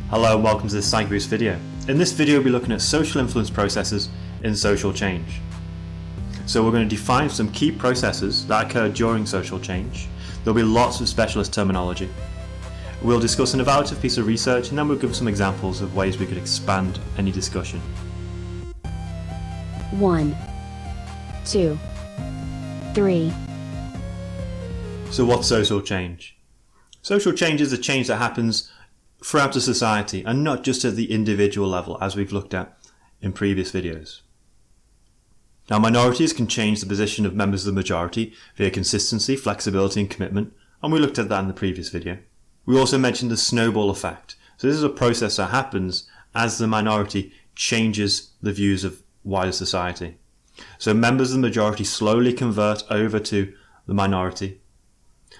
Hello and welcome to this PsychBoost video. In this video we'll be looking at social influence processes in social change. So we're going to define some key processes that occur during social change. There'll be lots of specialist terminology. We'll discuss an evaluative piece of research and then we'll give some examples of ways we could expand any discussion. 1, 2, 3. So what's social change? Social change is a change that happens throughout a society and not just at the individual level as we've looked at in previous videos. Now, minorities can change the position of members of the majority via consistency, flexibility and commitment, and we looked at that in the previous video. We also mentioned the snowball effect. So this is a process that happens as the minority changes the views of wider society. So members of the majority slowly convert over to the minority.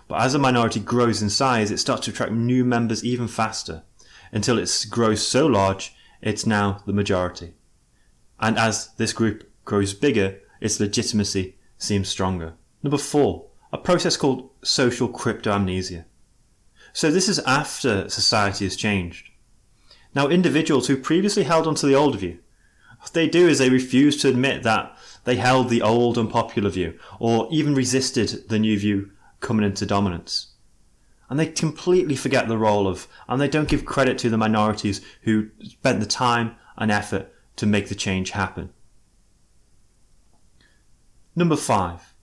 But as the minority grows in size, it starts to attract new members even faster, until it grows so large, it's now the majority. And as this group grows bigger, its legitimacy seems stronger. Number 4, a process called social crypto-amnesia. So this is after society has changed. Now, individuals who previously held onto the old view, what they do is they refuse to admit that they held the old unpopular view, or even resisted the new view coming into dominance. And they completely forget the role of, and they don't give credit to the minorities who spent the time and effort to make the change happen. Number 5,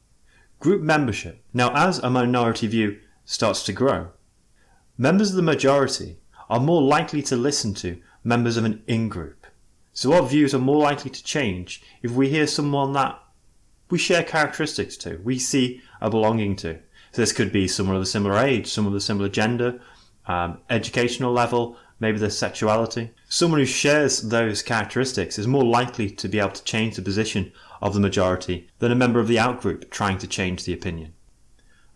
group membership. Now, as a minority view starts to grow, members of the majority are more likely to listen to members of an in-group. So our views are more likely to change if we hear someone that we share characteristics to, we see a belonging to. So this could be someone of a similar age, someone with a similar gender, educational level, maybe their sexuality. Someone who shares those characteristics is more likely to be able to change the position of the majority than a member of the outgroup trying to change the opinion.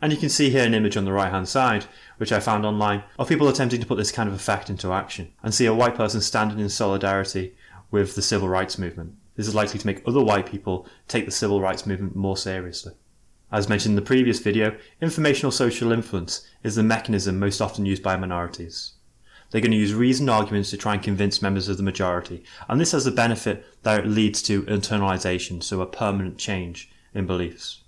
And you can see here an image on the right hand side, which I found online, of people attempting to put this kind of effect into action, and see a white person standing in solidarity with the civil rights movement. This is likely to make other white people take the civil rights movement more seriously. As mentioned in the previous video, informational social influence is the mechanism most often used by minorities. They're going to use reasoned arguments to try and convince members of the majority, and this has the benefit that it leads to internalization, so a permanent change in beliefs.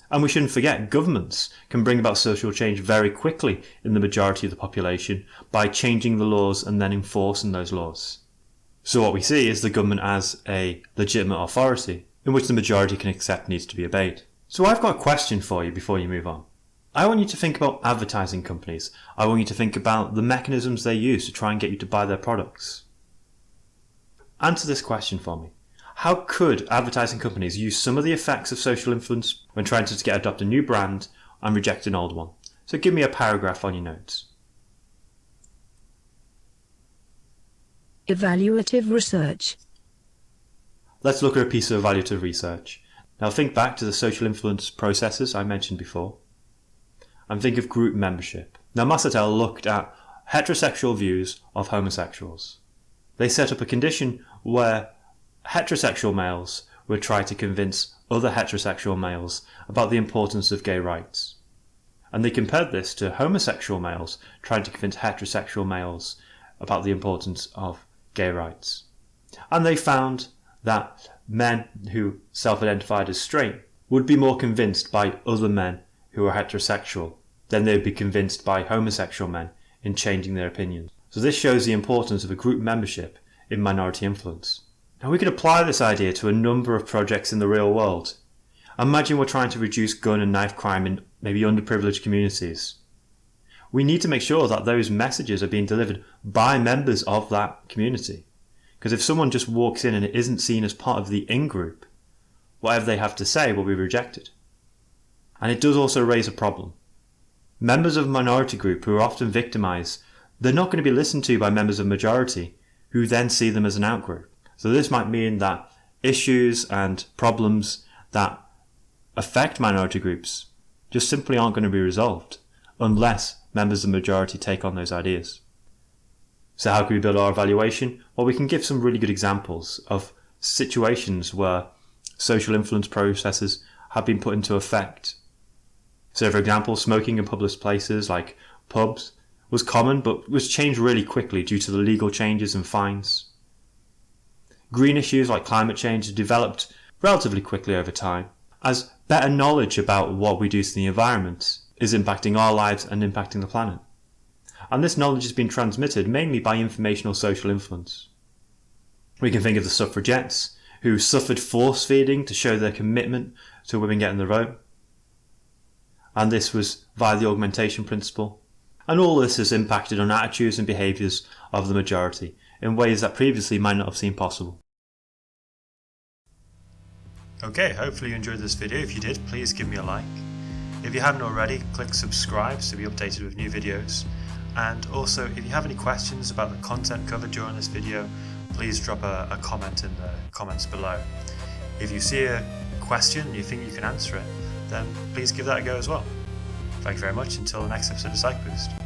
And we shouldn't forget, governments can bring about social change very quickly in the majority of the population by changing the laws and then enforcing those laws. So what we see is the government as a legitimate authority in which the majority can accept needs to be obeyed. So I've got a question for you before you move on. I want you to think about advertising companies. I want you to think about the mechanisms they use to try and get you to buy their products. Answer this question for me. How could advertising companies use some of the effects of social influence when trying to get adopt a new brand and reject an old one? So give me a paragraph on your notes. Evaluative Research. Let's look at a piece of evaluative research. Now think back to the social influence processes I mentioned before, and think of group membership. Now Massatel looked at heterosexual views of homosexuals. They set up a condition where heterosexual males would try to convince other heterosexual males about the importance of gay rights. And they compared this to homosexual males trying to convince heterosexual males about the importance of gay rights. And they found that men who self-identified as straight would be more convinced by other men who are heterosexual than they would be convinced by homosexual men in changing their opinions. So this shows the importance of a group membership in minority influence. Now we could apply this idea to a number of projects in the real world. Imagine we're trying to reduce gun and knife crime in maybe underprivileged communities. We need to make sure that those messages are being delivered by members of that community. Because if someone just walks in and it isn't seen as part of the in-group, whatever they have to say will be rejected. And it does also raise a problem. Members of a minority group who are often victimized, they're not going to be listened to by members of majority who then see them as an outgroup. So this might mean that issues and problems that affect minority groups just simply aren't going to be resolved unless members of the majority take on those ideas. So how can we build our evaluation? Well, we can give some really good examples of situations where social influence processes have been put into effect. So for example, smoking in public places like pubs was common but was changed really quickly due to the legal changes and fines. Green issues like climate change developed relatively quickly over time, as better knowledge about what we do to the environment is impacting our lives and impacting the planet. And this knowledge has been transmitted mainly by informational social influence. We can think of the suffragettes, who suffered force feeding to show their commitment to women getting the vote. And this was via the augmentation principle. And all this has impacted on attitudes and behaviours of the majority in ways that previously might not have seemed possible. Okay, hopefully you enjoyed this video. If you did, please give me a like. If you haven't already, click subscribe to be updated with new videos. And also, if you have any questions about the content covered during this video, please drop a comment in the comments below. If you see a question and you think you can answer it, then please give that a go as well. Thank you very much. Until the next episode of PsychBoost.